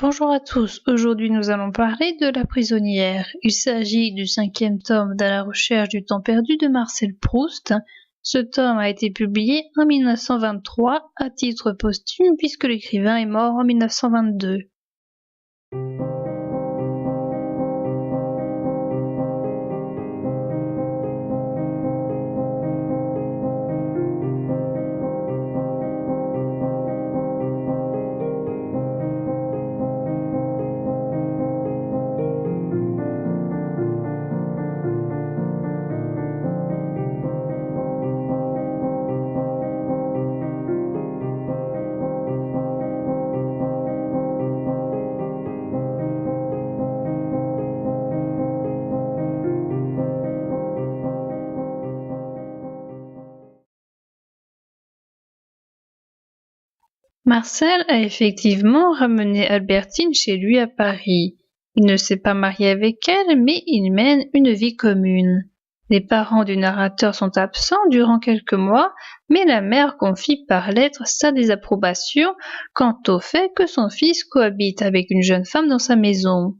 Bonjour à tous, aujourd'hui nous allons parler de La prisonnière. Il s'agit du 5e tome d'À la recherche du temps perdu de Marcel Proust. Ce tome a été publié en 1923 à titre posthume puisque l'écrivain est mort en 1922. Marcel a effectivement ramené Albertine chez lui à Paris. Il ne s'est pas marié avec elle, mais ils mènent une vie commune. Les parents du narrateur sont absents durant quelques mois, mais la mère confie par lettre sa désapprobation quant au fait que son fils cohabite avec une jeune femme dans sa maison.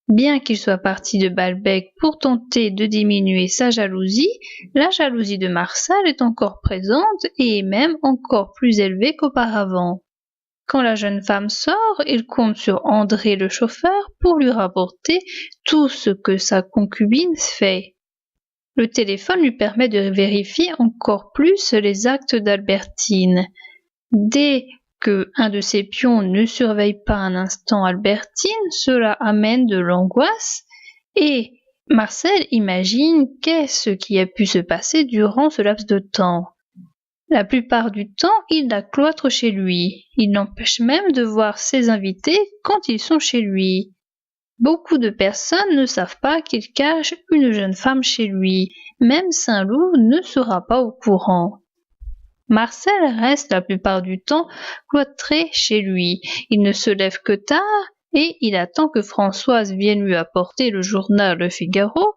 Bien qu'il soit parti de Balbec pour tenter de diminuer sa jalousie, la jalousie de Marcel est encore présente et est même encore plus élevée qu'auparavant. Quand la jeune femme sort, il compte sur André le chauffeur pour lui rapporter tout ce que sa concubine fait. Le téléphone lui permet de vérifier encore plus les actes d'Albertine. Dès que un de ses pions ne surveille pas un instant Albertine, cela amène de l'angoisse et Marcel imagine qu'est-ce qui a pu se passer durant ce laps de temps. La plupart du temps, il la cloître chez lui. Il l'empêche même de voir ses invités quand ils sont chez lui. Beaucoup de personnes ne savent pas qu'il cache une jeune femme chez lui. Même Saint-Loup ne sera pas au courant. Marcel reste la plupart du temps cloîtré chez lui. Il ne se lève que tard et il attend que Françoise vienne lui apporter le journal Le Figaro,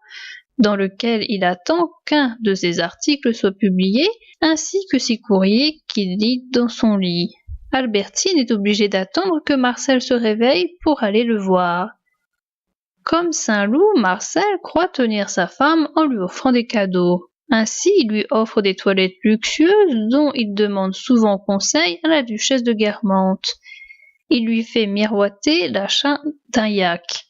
dans lequel il attend qu'un de ses articles soit publié, ainsi que ses courriers qu'il lit dans son lit. Albertine est obligée d'attendre que Marcel se réveille pour aller le voir. Comme Saint-Loup, Marcel croit tenir sa femme en lui offrant des cadeaux. Ainsi, il lui offre des toilettes luxueuses dont il demande souvent conseil à la duchesse de Guermantes. Il lui fait miroiter l'achat d'un yacht.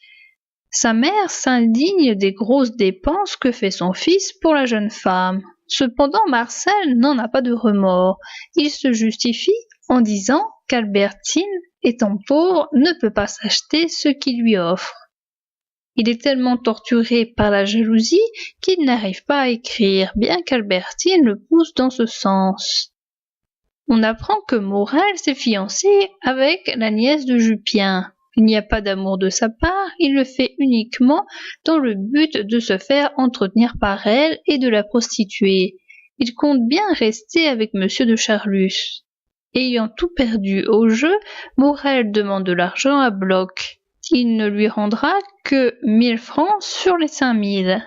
Sa mère s'indigne des grosses dépenses que fait son fils pour la jeune femme. Cependant, Marcel n'en a pas de remords. Il se justifie en disant qu'Albertine, étant pauvre, ne peut pas s'acheter ce qu'il lui offre. Il est tellement torturé par la jalousie qu'il n'arrive pas à écrire, bien qu'Albertine le pousse dans ce sens. On apprend que Morel s'est fiancé avec la nièce de Jupien. Il n'y a pas d'amour de sa part, il le fait uniquement dans le but de se faire entretenir par elle et de la prostituer. Il compte bien rester avec monsieur de Charlus. Ayant tout perdu au jeu, Morel demande de l'argent à Bloch. Il ne lui rendra que 1000 francs sur les 5000.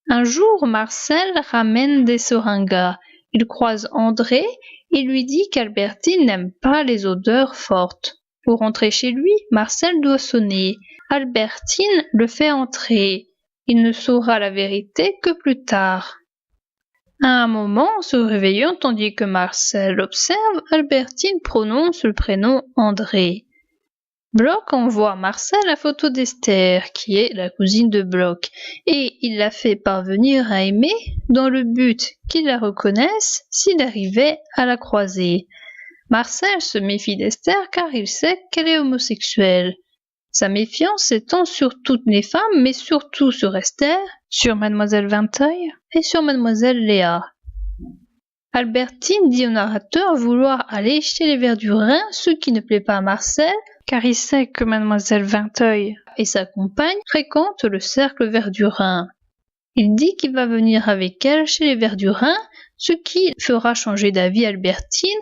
Un jour, Marcel ramène des seringas. Il croise André et lui dit qu'Albertine n'aime pas les odeurs fortes. Pour rentrer chez lui, Marcel doit sonner. Albertine le fait entrer. Il ne saura la vérité que plus tard. À un moment, se réveillant tandis que Marcel observe, Albertine prononce le prénom André. Bloch envoie à Marcel la photo d'Esther, qui est la cousine de Bloch, et il la fait parvenir à Aimé dans le but qu'il la reconnaisse s'il arrivait à la croiser. Marcel se méfie d'Esther car il sait qu'elle est homosexuelle. Sa méfiance s'étend sur toutes les femmes, mais surtout sur Esther, sur mademoiselle Vinteuil et sur mademoiselle Léa. Albertine dit au narrateur vouloir aller chez les Verdurin, ce qui ne plaît pas à Marcel, car il sait que mademoiselle Vinteuil et sa compagne fréquentent le cercle Verdurin. Il dit qu'il va venir avec elle chez les Verdurin, ce qui fera changer d'avis Albertine.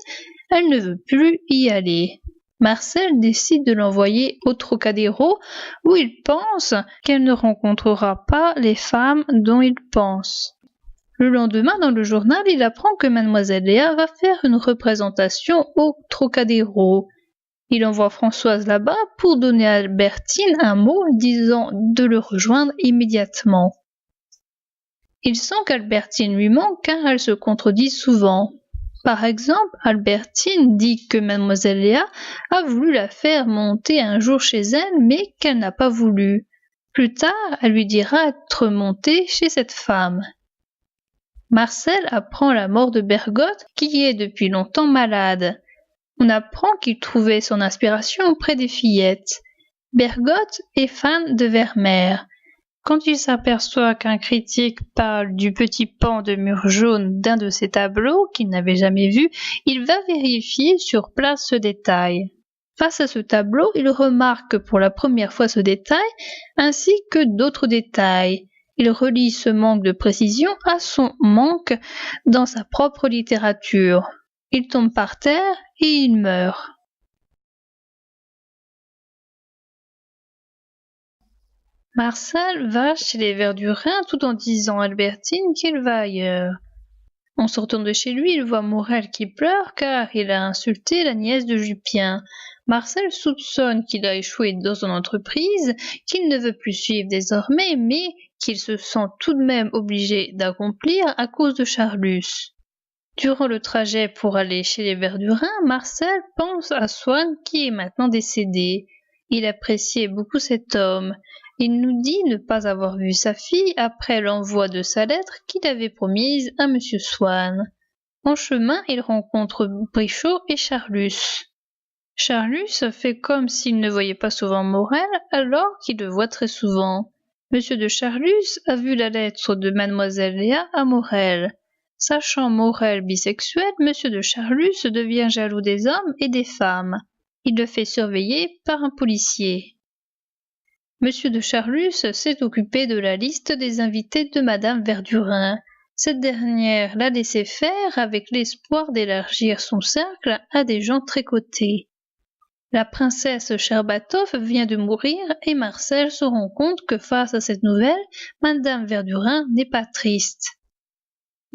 Elle ne veut plus y aller. Marcel décide de l'envoyer au Trocadéro où il pense qu'elle ne rencontrera pas les femmes dont il pense. Le lendemain, dans le journal, il apprend que mademoiselle Léa va faire une représentation au Trocadéro. Il envoie Françoise là-bas pour donner à Albertine un mot disant de le rejoindre immédiatement. Il sent qu'Albertine lui manque car elle se contredit souvent. Par exemple, Albertine dit que mademoiselle Léa a voulu la faire monter un jour chez elle mais qu'elle n'a pas voulu. Plus tard, elle lui dira être montée chez cette femme. Marcel apprend la mort de Bergotte qui est depuis longtemps malade. On apprend qu'il trouvait son inspiration auprès des fillettes. Bergotte est fan de Vermeer. Quand il s'aperçoit qu'un critique parle du petit pan de mur jaune d'un de ses tableaux qu'il n'avait jamais vu, il va vérifier sur place ce détail. Face à ce tableau, il remarque pour la première fois ce détail, ainsi que d'autres détails. Il relie ce manque de précision à son manque dans sa propre littérature. Il tombe par terre et il meurt. Marcel va chez les Verdurin tout en disant à Albertine qu'il va ailleurs. En sortant de chez lui, il voit Morel qui pleure car il a insulté la nièce de Jupien. Marcel soupçonne qu'il a échoué dans son entreprise, qu'il ne veut plus suivre désormais, mais qu'il se sent tout de même obligé d'accomplir à cause de Charlus. Durant le trajet pour aller chez les Verdurin, Marcel pense à Swann qui est maintenant décédé. Il appréciait beaucoup cet homme. Il nous dit ne pas avoir vu sa fille après l'envoi de sa lettre qu'il avait promise à M. Swann. En chemin, il rencontre Brichot et Charlus. Charlus fait comme s'il ne voyait pas souvent Morel alors qu'il le voit très souvent. M. de Charlus a vu la lettre de mademoiselle Léa à Morel. Sachant Morel bisexuel, M. de Charlus devient jaloux des hommes et des femmes. Il le fait surveiller par un policier. M. de Charlus s'est occupé de la liste des invités de madame Verdurin. Cette dernière l'a laissé faire avec l'espoir d'élargir son cercle à des gens très cotés. La princesse Sherbatov vient de mourir et Marcel se rend compte que face à cette nouvelle, madame Verdurin n'est pas triste.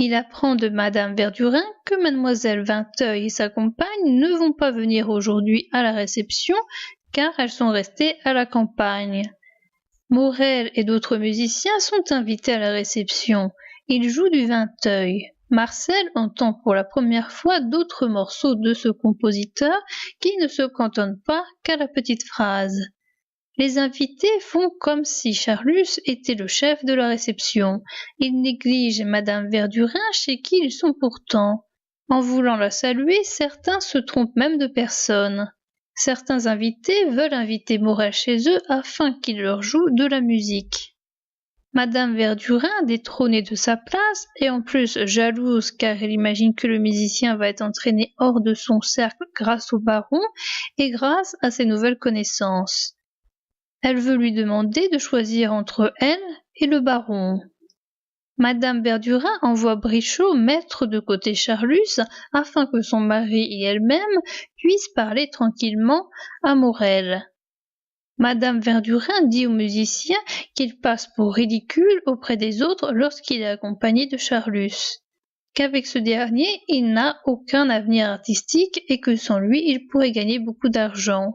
Il apprend de madame Verdurin que mademoiselle Vinteuil et sa compagne ne vont pas venir aujourd'hui à la réception car elles sont restées à la campagne. Morel et d'autres musiciens sont invités à la réception. Ils jouent du Vinteuil. Marcel entend pour la première fois d'autres morceaux de ce compositeur qui ne se cantonne pas qu'à la petite phrase. Les invités font comme si Charlus était le chef de la réception. Ils négligent madame Verdurin chez qui ils sont pourtant. En voulant la saluer, certains se trompent même de personne. Certains invités veulent inviter Morel chez eux afin qu'il leur joue de la musique. Madame Verdurin, détrônée de sa place, et en plus jalouse car elle imagine que le musicien va être entraîné hors de son cercle grâce au baron et grâce à ses nouvelles connaissances. Elle veut lui demander de choisir entre elle et le baron. Madame Verdurin envoie Brichot mettre de côté Charlus afin que son mari et elle-même puissent parler tranquillement à Morel. Madame Verdurin dit au musicien qu'il passe pour ridicule auprès des autres lorsqu'il est accompagné de Charlus, qu'avec ce dernier il n'a aucun avenir artistique et que sans lui il pourrait gagner beaucoup d'argent.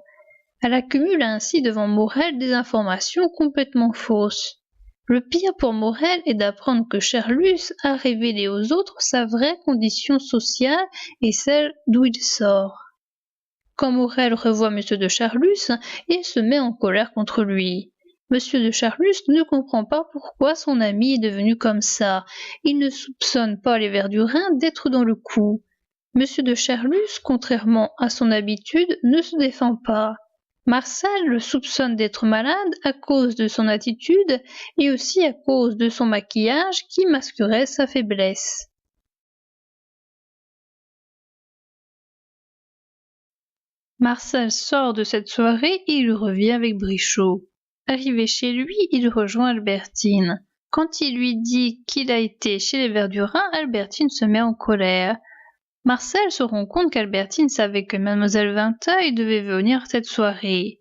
Elle accumule ainsi devant Morel des informations complètement fausses. Le pire pour Morel est d'apprendre que Charlus a révélé aux autres sa vraie condition sociale et celle d'où il sort. Quand Morel revoit M. de Charlus, il se met en colère contre lui. M. de Charlus ne comprend pas pourquoi son ami est devenu comme ça. Il ne soupçonne pas les Verdurin d'être dans le coup. M. de Charlus, contrairement à son habitude, ne se défend pas. Marcel le soupçonne d'être malade à cause de son attitude et aussi à cause de son maquillage qui masquerait sa faiblesse. Marcel sort de cette soirée et il revient avec Brichot. Arrivé chez lui, il rejoint Albertine. Quand il lui dit qu'il a été chez les Verdurin, Albertine se met en colère. Marcel se rend compte qu'Albertine savait que mademoiselle Vinteuil devait venir à cette soirée.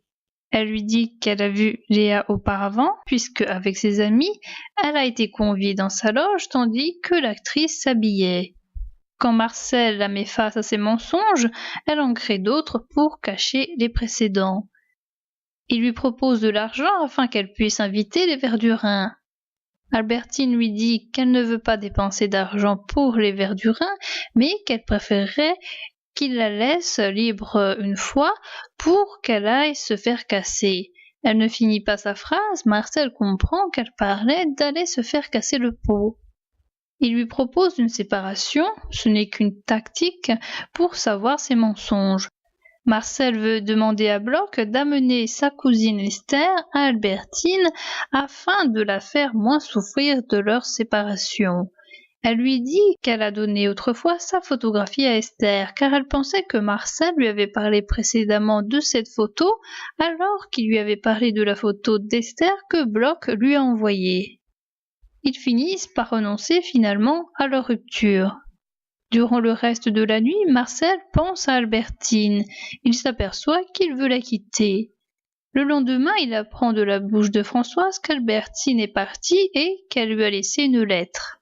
Elle lui dit qu'elle a vu Léa auparavant, puisque, avec ses amis, elle a été conviée dans sa loge tandis que l'actrice s'habillait. Quand Marcel la met face à ses mensonges, elle en crée d'autres pour cacher les précédents. Il lui propose de l'argent afin qu'elle puisse inviter les Verdurin. Albertine lui dit qu'elle ne veut pas dépenser d'argent pour les Verdurin, mais qu'elle préférerait qu'il la laisse libre une fois pour qu'elle aille se faire casser. Elle ne finit pas sa phrase, Marcel comprend qu'elle parlait d'aller se faire casser le pot. Il lui propose une séparation, ce n'est qu'une tactique pour savoir ses mensonges. Marcel veut demander à Bloch d'amener sa cousine Esther à Albertine afin de la faire moins souffrir de leur séparation. Elle lui dit qu'elle a donné autrefois sa photographie à Esther, car elle pensait que Marcel lui avait parlé précédemment de cette photo, alors qu'il lui avait parlé de la photo d'Esther que Bloch lui a envoyée. Ils finissent par renoncer finalement à leur rupture. Durant le reste de la nuit, Marcel pense à Albertine. Il s'aperçoit qu'il veut la quitter. Le lendemain, il apprend de la bouche de Françoise qu'Albertine est partie et qu'elle lui a laissé une lettre.